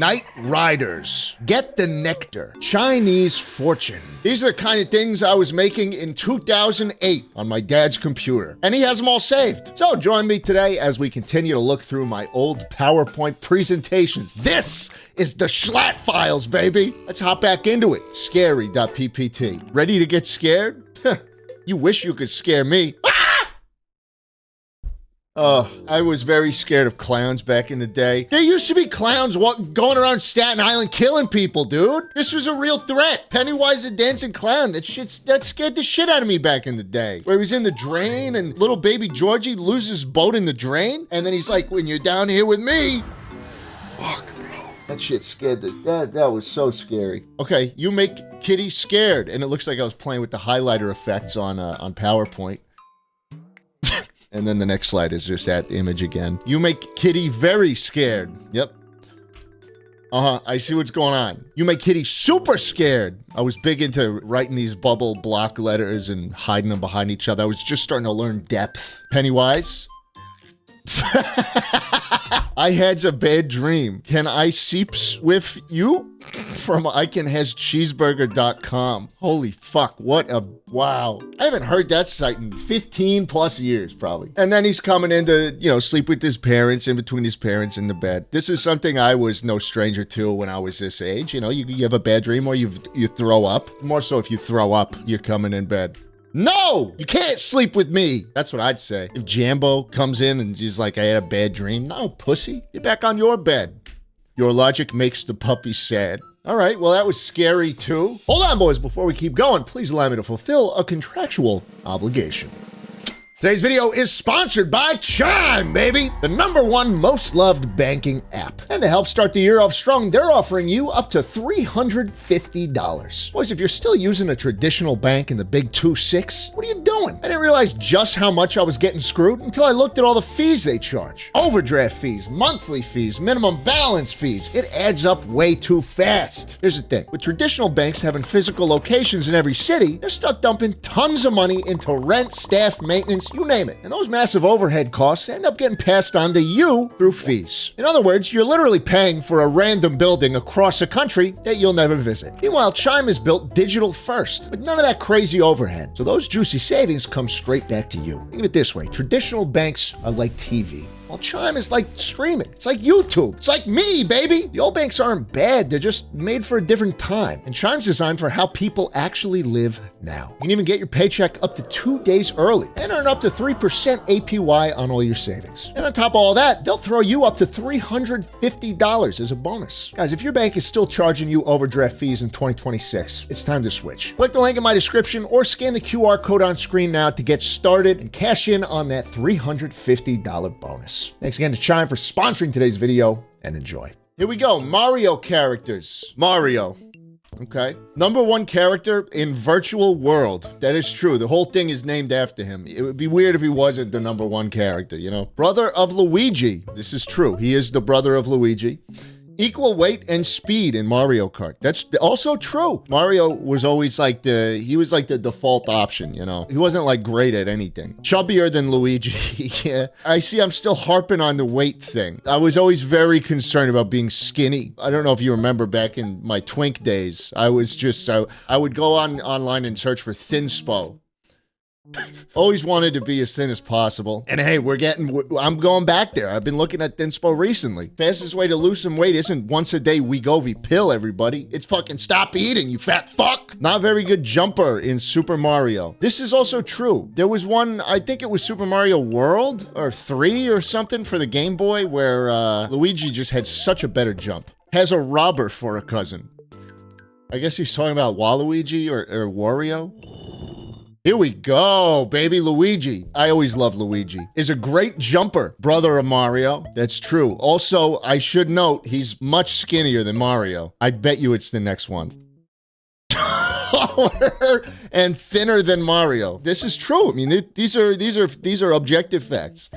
Night Riders. Get the nectar. Chinese fortune. These are the kind of things I was making in 2008 on my dad's computer. And he has them all saved. So join me today as we continue to look through my old PowerPoint presentations. This is the Schlatt Files, baby. Let's hop back into it. Scary.ppt. Ready to get scared? You wish you could scare me. I was very scared of clowns back in the day. There used to be clowns going around Staten Island killing people, dude. This was a real threat. Pennywise the Dancing Clown. That scared the shit out of me back in the day. Where he was in the drain and little baby Georgie loses his boat in the drain. And then he's like, when you're down here with me. Fuck, bro. That shit scared that was so scary. Okay, you make Kitty scared. And it looks like I was playing with the highlighter effects on PowerPoint. And then the next slide is just that image again. You make Kitty very scared. Yep. I see what's going on. You make Kitty super scared. I was big into writing these bubble block letters and hiding them behind each other. I was just starting to learn depth. Pennywise. I had a bad dream. Can I seeps with you? From icanhascheeseburger.com. Holy fuck, wow. I haven't heard that site in 15 plus years, probably. And then he's coming in to, sleep with his parents, in between his parents in the bed. This is something I was no stranger to when I was this age. You have a bad dream or you throw up. More so if you throw up, you're coming in bed. No, you can't sleep with me. That's what I'd say. If Jambo comes in and he's like, I had a bad dream. No, pussy, get back on your bed. Your logic makes the puppy sad. All right, well, that was scary too. Hold on, boys, before we keep going, please allow me to fulfill a contractual obligation. Today's video is sponsored by Chime, baby, the #1 most loved banking app. And to help start the year off strong, they're offering you up to $350. Boys, if you're still using a traditional bank in the big 2-6, what are you doing? I didn't realize just how much I was getting screwed until I looked at all the fees they charge. Overdraft fees, monthly fees, minimum balance fees. It adds up way too fast. Here's the thing. With traditional banks having physical locations in every city, they're stuck dumping tons of money into rent, staff, maintenance, you name it. And those massive overhead costs end up getting passed on to you through fees. In other words, you're literally paying for a random building across a country that you'll never visit. Meanwhile, Chime is built digital first, with none of that crazy overhead. So those juicy savings come straight back to you. Think of it this way. Traditional banks are like TV. Well, Chime is like streaming. It's like YouTube. It's like me, baby. The old banks aren't bad. They're just made for a different time. And Chime's designed for how people actually live now. You can even get your paycheck up to 2 days early and earn up to 3% APY on all your savings. And on top of all that, they'll throw you up to $350 as a bonus. Guys, if your bank is still charging you overdraft fees in 2026, it's time to switch. Click the link in my description or scan the QR code on screen now to get started and cash in on that $350 bonus. Thanks again to Chime for sponsoring today's video, and enjoy. Here we go, Mario characters. Mario. Okay. #1 character in virtual world. That is true. The whole thing is named after him. It would be weird if he wasn't the #1 character, Brother of Luigi. This is true. He is the brother of Luigi. Equal weight and speed in Mario Kart. That's also true. Mario was always like the default option, He wasn't like great at anything. Chubbier than Luigi. Yeah. I see I'm still harping on the weight thing. I was always very concerned about being skinny. I don't know if you remember back in my twink days. I would go online and search for thinspo. Always wanted to be as thin as possible. And hey, I'm going back there. I've been looking at Thinspo recently. Fastest way to lose some weight isn't once a day Wegovy pill, everybody. It's fucking stop eating, you fat fuck. Not very good jumper in Super Mario. This is also true. There was one, I think it was Super Mario World or 3 or something for the Game Boy where Luigi just had such a better jump. Has a robber for a cousin. I guess he's talking about Waluigi or Wario. Here we go, baby. Luigi. I always love Luigi. Is a great jumper. Brother of Mario. That's true. Also, I should note, he's much skinnier than Mario. I bet you it's the next one. Taller and thinner than Mario. This is true. I mean, these are objective facts.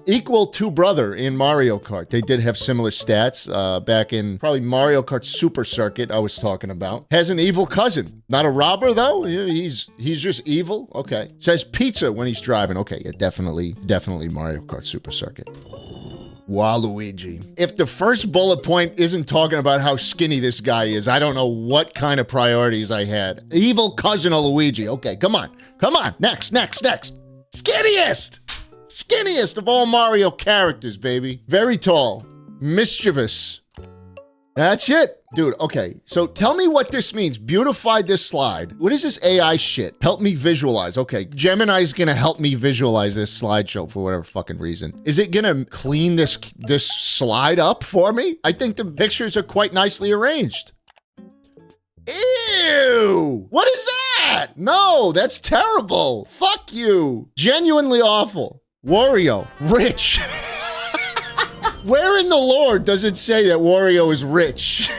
Equal to brother in Mario Kart. They did have similar stats back in probably Mario Kart Super Circuit I was talking about. Has an evil cousin. Not a robber though. He's just evil. Okay. Says pizza when he's driving. Okay, yeah, definitely Mario Kart Super Circuit. Waluigi. If the first bullet point isn't talking about how skinny this guy is, I don't know what kind of priorities I had. Evil cousin of Luigi. Okay, come on. Come on. Next. Skinniest! Skinniest of all Mario characters, baby. Very tall. Mischievous. That's it. Dude, okay. So tell me what this means. Beautify this slide. What is this AI shit? Help me visualize. Okay, Gemini's gonna help me visualize this slideshow for whatever fucking reason. Is it gonna clean this slide up for me? I think the pictures are quite nicely arranged. Ew! What is that? No, that's terrible. Fuck you. Genuinely awful. Wario. Rich. Where in the lore does it say that Wario is rich?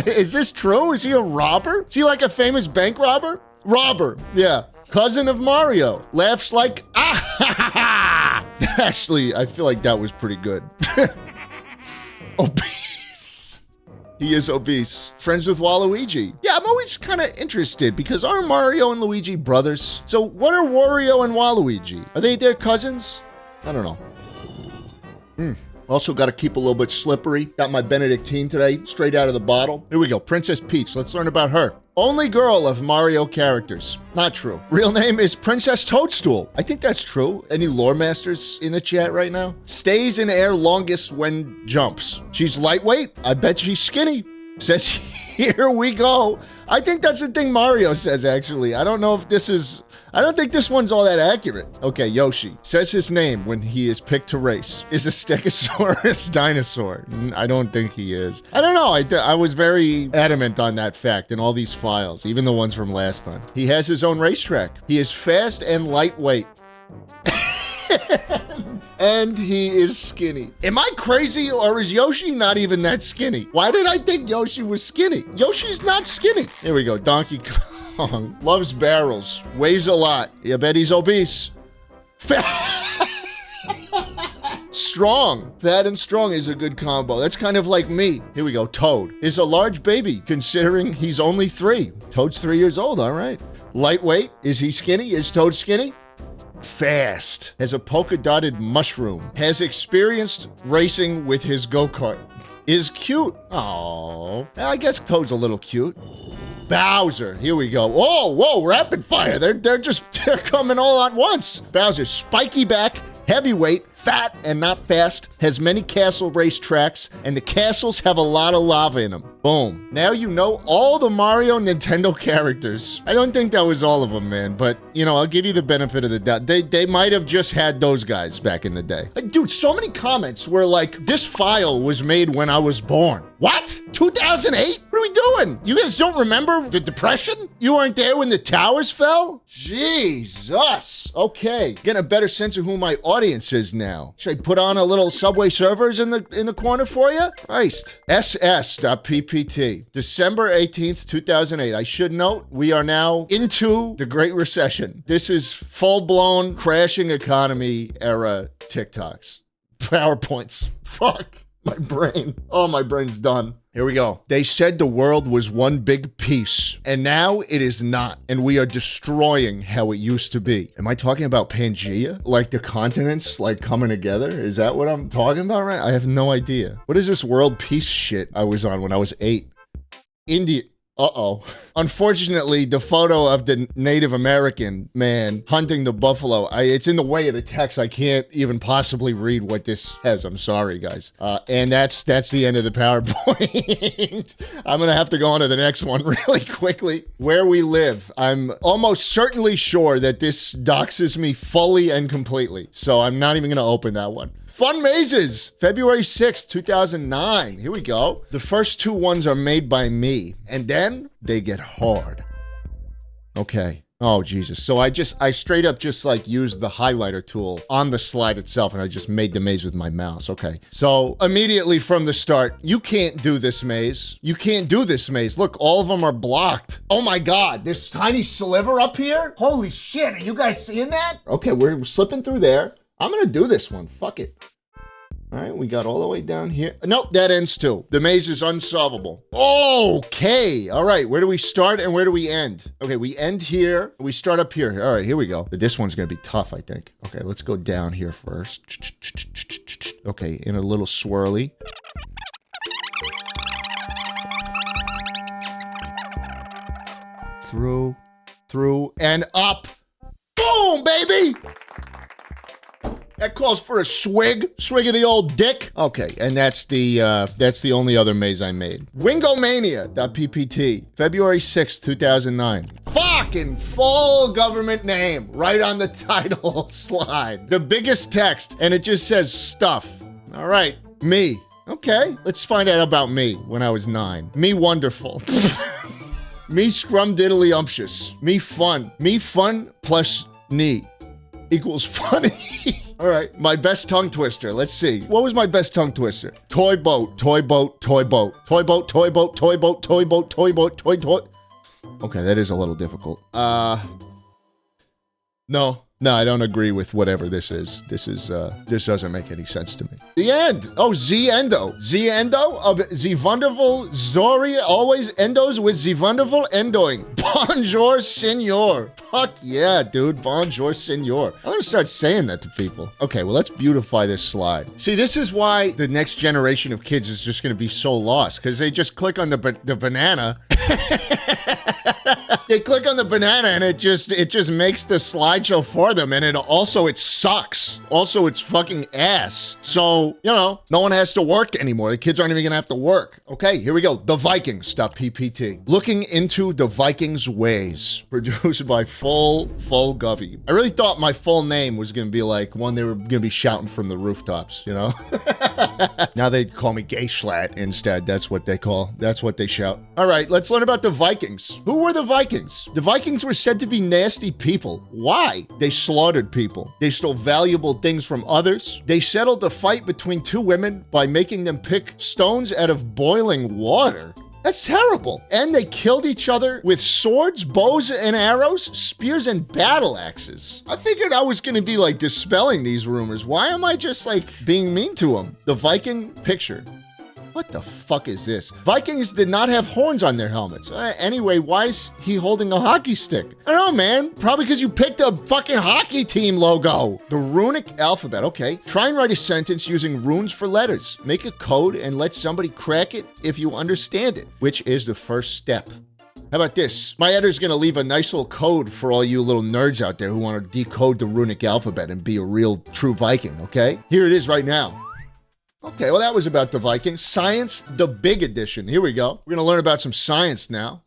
Is this true? Is he a robber? Is he like a famous bank robber? Robber, yeah. Cousin of Mario. Laughs like, ah ha ha ha! Actually, I feel like that was pretty good. Obese. He is obese. Friends with Waluigi. Yeah, I'm always kind of interested because aren't Mario and Luigi brothers? So what are Wario and Waluigi? Are they their cousins? I don't know. Also got to keep a little bit slippery. Got my Benedictine today, straight out of the bottle. Here we go, Princess Peach. Let's learn about her. Only girl of Mario characters. Not true. Real name is Princess Toadstool. I think that's true. Any lore masters in the chat right now? Stays in air longest when jumps. She's lightweight. I bet she's skinny. Says, here we go. I think that's the thing Mario says, actually. I don't know if this is... I don't think this one's all that accurate. Okay, Yoshi. Says his name when he is picked to race. Is a Stegosaurus dinosaur? I don't think he is. I don't know. I was very adamant on that fact in all these files, even the ones from last time. He has his own racetrack. He is fast and lightweight. And he is skinny. Am I crazy or is Yoshi not even that skinny? Why did I think Yoshi was skinny? Yoshi's not skinny. Here we go, Donkey Kong. Loves barrels. Weighs a lot. I bet he's obese. Strong. Fat and strong is a good combo. That's kind of like me. Here we go, Toad. Is a large baby considering he's only 3. Toad's 3 years old, all right. Lightweight. Is he skinny? Is Toad skinny? Fast. Has a polka-dotted mushroom. Has experienced racing with his go-kart. Is cute. Oh, I guess Toad's a little cute. Bowser. Here we go. Whoa, rapid fire. They're coming all at once. Bowser, spiky back, heavyweight, fat and not fast, has many castle race tracks, and the castles have a lot of lava in them. Boom. Now you know all the Mario Nintendo characters. I don't think that was all of them, man, but, you know, I'll give you the benefit of the doubt. They might have just had those guys back in the day. Dude, so many comments were like, this file was made when I was born. What? 2008? What are we doing? You guys don't remember the Depression? You weren't there when the towers fell? Jesus. Okay. Getting a better sense of who my audience is now. Should I put on a little Subway servers in the corner for you? Christ. ss.ppt. December 18th, 2008. I should note, we are now into the Great Recession. This is full-blown crashing economy era TikToks. PowerPoints. Fuck. My brain. Oh, my brain's done. Here we go. They said the world was one big piece, and now it is not, and we are destroying how it used to be. Am I talking about Pangaea? Like the continents, like coming together? Is that what I'm talking about, right? I have no idea. What is this world peace shit I was on when I was 8? India. Uh-oh. Unfortunately, the photo of the Native American man hunting the buffalo, it's in the way of the text. I can't even possibly read what this has. I'm sorry, guys. And that's the end of the PowerPoint. I'm going to have to go on to the next one really quickly. Where we live. I'm almost certainly sure that this doxes me fully and completely. So I'm not even going to open that one. Fun Mazes, February 6th, 2009. Here we go. The first 2 ones are made by me, and then they get hard. Okay. Oh, Jesus. So I straight up just like used the highlighter tool on the slide itself, and I just made the maze with my mouse. Okay. So immediately from the start, you can't do this maze. You can't do this maze. Look, all of them are blocked. Oh my God, this tiny sliver up here? Holy shit, are you guys seeing that? Okay, we're slipping through there. I'm gonna do this one. Fuck it. All right, we got all the way down here. Nope, that ends too. The maze is unsolvable. Okay, all right, where do we start and where do we end? Okay, we end here. We start up here. All right, here we go. This one's gonna be tough, I think. Okay, let's go down here first. Okay, in a little swirly. Through, and up. Boom, baby! That calls for a swig of the old dick. Okay, and that's the only other maze I made. Wingomania.ppt, February 6th, 2009. Fucking full government name right on the title slide. The biggest text, and it just says stuff. All right, me. Okay, let's find out about me when I was 9. Me wonderful. Me scrumdiddlyumptious. Me fun. Me fun plus knee equals funny. All right, my best tongue twister. Let's see. What was my best tongue twister? Toy boat, toy boat, toy boat. Toy boat, toy boat, toy boat, toy boat, toy boat, toy toy. Okay, that is a little difficult. No, I don't agree with whatever this is. This doesn't make any sense to me. The end. Oh, Z-Endo. Z-Endo of the wonderful story always endos with the wonderful endoing. Bonjour, senor. Fuck yeah, dude. Bonjour, senor. I'm gonna start saying that to people. Okay, well, let's beautify this slide. See, this is why the next generation of kids is just gonna be so lost, because they just click on the banana. They click on the banana and it just makes the slideshow for them, and it sucks. Also, it's fucking ass. So, you know, no one has to work anymore. The kids aren't even gonna have to work. Okay, here we go. The Vikings.ppt. Looking into the Vikings ways. Produced by Full Govy. I really thought my full name was gonna be like one they were gonna be shouting from the rooftops, you know? Now they call me jschlatt instead. That's what they shout. All right, let's learn about the Vikings. Who were the Vikings? The Vikings were said to be nasty people. Why? They slaughtered people. They stole valuable things from others. They settled a fight between two women by making them pick stones out of boiling water. That's terrible. And they killed each other with swords, bows and arrows, spears and battle axes. I figured I was gonna be like dispelling these rumors. Why am I just like being mean to them? The Viking picture. What the fuck is this? Vikings did not have horns on their helmets. Anyway, why is he holding a hockey stick? I don't know, man. Probably because you picked a fucking hockey team logo. The runic alphabet. Okay. Try and write a sentence using runes for letters. Make a code and let somebody crack it if you understand it, which is the first step. How about this? My editor's gonna leave a nice little code for all you little nerds out there who want to decode the runic alphabet and be a real true Viking, okay? Here it is right now. Okay, well, that was about the Vikings. Science, the big edition. Here we go. We're gonna learn about some science now.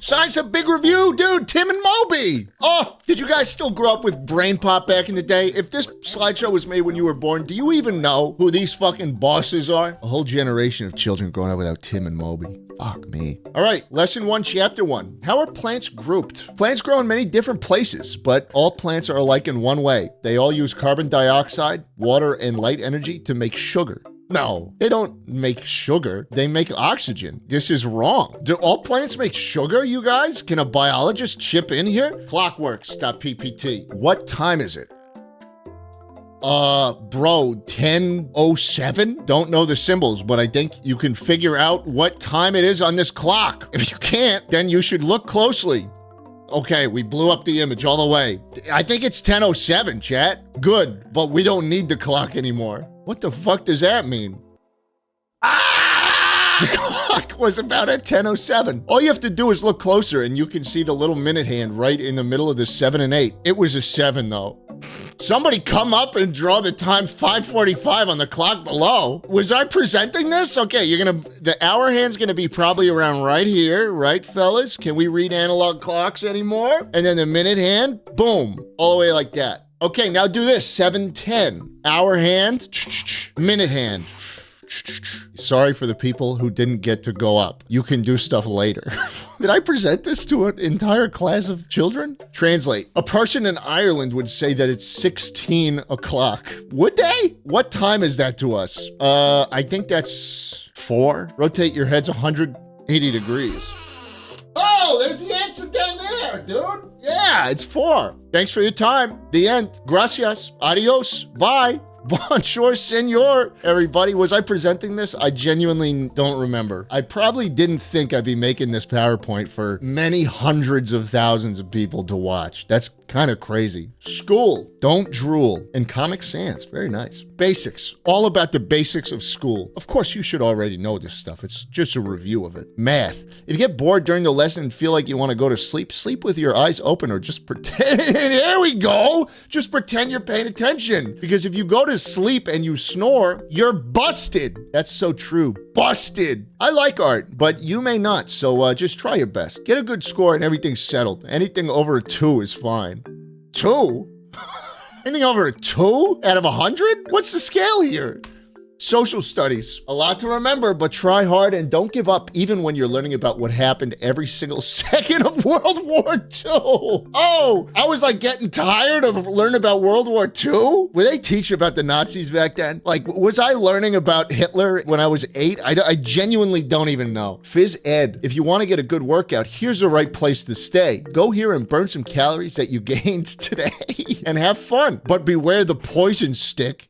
Science, a big review, dude. Tim and Moby. Oh, did you guys still grow up with Brain Pop back in the day? If this slideshow was made when you were born, do you even know who these fucking bosses are? A whole generation of children growing up without Tim and Moby. Fuck me. All right, lesson 1, chapter 1. How are plants grouped? Plants grow in many different places, but all plants are alike in one way. They all use carbon dioxide, water, and light energy to make sugar. No, they don't make sugar. They make oxygen. This is wrong. Do all plants make sugar, you guys? Can a biologist chip in here? Clockworks.ppt. What time is it? Bro, 10:07? Don't know the symbols, but I think you can figure out what time it is on this clock. If you can't, then you should look closely. Okay, we blew up the image all the way. I think it's 10:07, chat. Good, but we don't need the clock anymore. What the fuck does that mean? Ah! The clock was about at 10:07. All you have to do is look closer and you can see the little minute hand right in the middle of the 7 and 8. It was a 7 though. Somebody come up and draw the time 5:45 on the clock below. Was I presenting this? Okay, the hour hand's gonna be probably around right here, right fellas? Can we read analog clocks anymore? And then the minute hand, boom, all the way like that. Okay, now do this, 7:10. Hour hand, minute hand. Sorry for the people who didn't get to go up. You can do stuff later. Did I present this to an entire class of children? Translate. A person in Ireland would say that it's 16 o'clock. Would they? What time is that to us? I think that's 4. Rotate your heads 180 degrees. Oh, there's the answer down there, dude. Yeah, it's 4. Thanks for your time. The end. Gracias. Adios. Bye. Bonjour, senor. Everybody, was I presenting this? I genuinely don't remember. I probably didn't think I'd be making this PowerPoint for many hundreds of thousands of people to watch. That's kind of crazy. School, don't drool, and Comic Sans, very nice. Basics, all about the basics of school. Of course, you should already know this stuff. It's just a review of it. Math, if you get bored during the lesson and feel like you want to go to sleep, sleep with your eyes open or just pretend. There we go. Just pretend you're paying attention. Because if you go to sleep and you snore, you're busted. That's so true. Busted. I like art, but you may not, so just try your best. Get a good score and everything's settled. Anything over a 2 is fine. 2? Anything over a 2 out of 100? What's the scale here? Social studies. A lot to remember, but try hard and don't give up even when you're learning about what happened every single second of World War II. Oh, I was like getting tired of learning about World War II. Were they teaching about the Nazis back then? Like, was I learning about Hitler when I was 8? I genuinely don't even know. Phys ed. If you want to get a good workout, here's the right place to stay. Go here and burn some calories that you gained today and have fun. But beware the poison stick.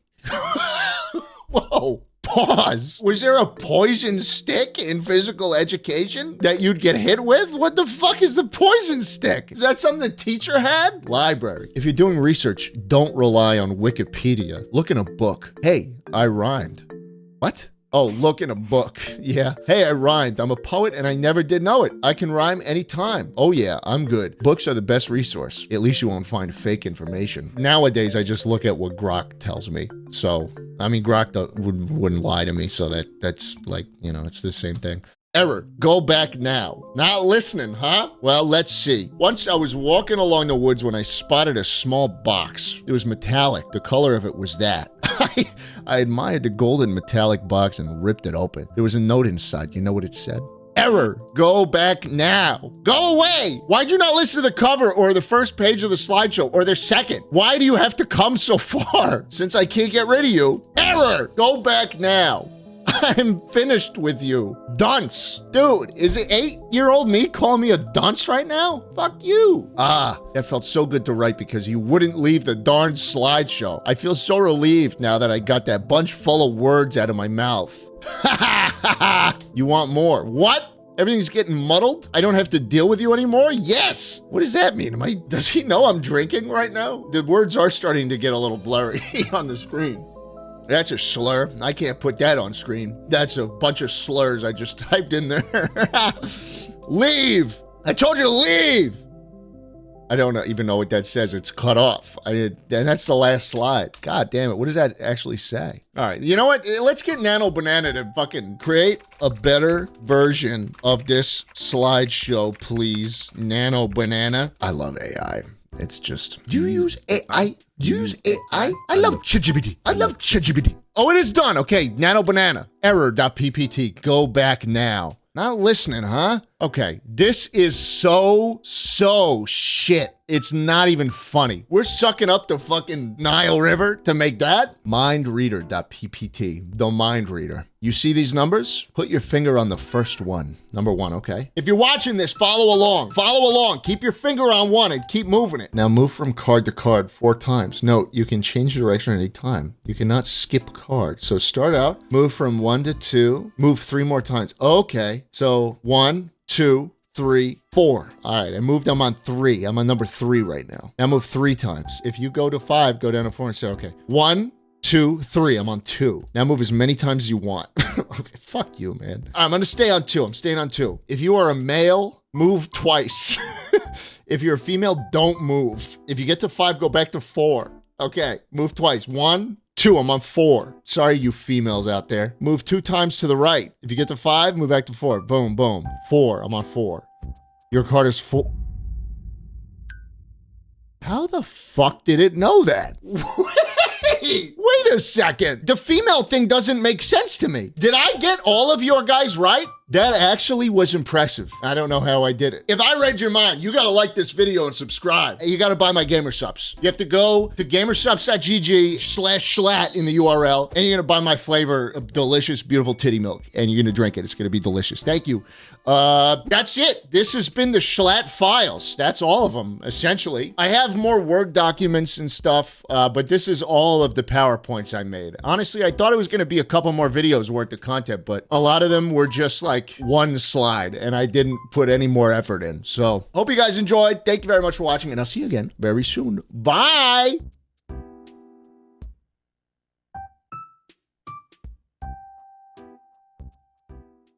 Whoa, pause. Was there a poison stick in physical education that you'd get hit with? What the fuck is the poison stick? Is that something the teacher had? Library. If you're doing research, don't rely on Wikipedia. Look in a book. Hey, I rhymed. What? Oh, look in a book. Yeah. Hey, I rhymed. I'm a poet and I never did know it. I can rhyme anytime. Oh yeah, I'm good. Books are the best resource. At least you won't find fake information. Nowadays, I just look at what Grok tells me. So, I mean, Grok wouldn't lie to me. So that's like, you know, it's the same thing. Error. Go back now. Not listening, huh? Well, let's see. Once I was walking along the woods when I spotted a small box. It was metallic. The color of it was that. I admired the golden metallic box and ripped it open. There was a note inside. You know what it said? Error. Go back now. Go away. Why'd you not listen to the cover or the first page of the slideshow or the second? Why do you have to come so far? Since I can't get rid of you. Error. Go back now. I'm finished with you. Dunce. Dude, is it 8-year-old me calling me a dunce right now? Fuck you. Ah, that felt so good to write because you wouldn't leave the darn slideshow. I feel so relieved now that I got that bunch full of words out of my mouth. You want more? What? Everything's getting muddled? I don't have to deal with you anymore? Yes! What does that mean? Does he know I'm drinking right now? The words are starting to get a little blurry on the screen. That's a slur. I can't put that on screen. That's a bunch of slurs I just typed in there. Leave! I told you to leave! I don't even know what that says. It's cut off. And that's the last slide. God damn it. What does that actually say? All right. You know what? Let's get Nano Banana to fucking create a better version of this slideshow, please. Nano Banana. I love AI. It's just... Do you use AI? Do you use AI? I love ChatGPT. I love ChatGPT. Oh, it is done. Okay, Nano Banana. Error.ppt. Go back now. Not listening, huh? Okay, this is so shit. It's not even funny. We're sucking up the fucking Nile River to make that? Mindreader.ppt, the mind reader. You see these numbers? Put your finger on the first one. Number 1, okay? If you're watching this, follow along. Follow along. Keep your finger on 1 and keep moving it. Now move from card to card 4 times. Note, you can change direction at any time. You cannot skip cards. So start out, move from 1 to 2, move 3 more times. Okay, so 1, 2, 3, 4. All right, I moved. I'm on 3. I'm on number 3 right now. Now move 3 times. If you go to 5, go down to 4 and say, okay, 1, 2, 3. I'm on 2. Now move as many times as you want. Okay, fuck you, man. All right, I'm gonna stay on 2. I'm staying on 2. If you are a male, move twice. If you're a female, don't move. If you get to 5, go back to 4. Okay, move twice. 1, 2, I'm on 4. Sorry, you females out there. Move 2 times to the right. If you get to 5, move back to 4. Boom, boom. 4, I'm on 4. Your card is 4. How the fuck did it know that? Wait a second. The female thing doesn't make sense to me. Did I get all of your guys right? That actually was impressive. I don't know how I did it. If I read your mind, you gotta like this video and subscribe. You gotta buy my Gamer Subs. You have to go to gamersubs.gg/schlatt in the URL, and you're gonna buy my flavor of delicious, beautiful titty milk, and you're gonna drink it. It's gonna be delicious. Thank you. That's it. This has been the Schlatt Files. That's all of them, essentially. I have more Word documents and stuff, but this is all of the PowerPoints I made. Honestly, I thought it was gonna be a couple more videos worth of content, but a lot of them were just like one slide, and I didn't put any more effort in. So, hope you guys enjoyed. Thank you very much for watching, and I'll see you again very soon. Bye!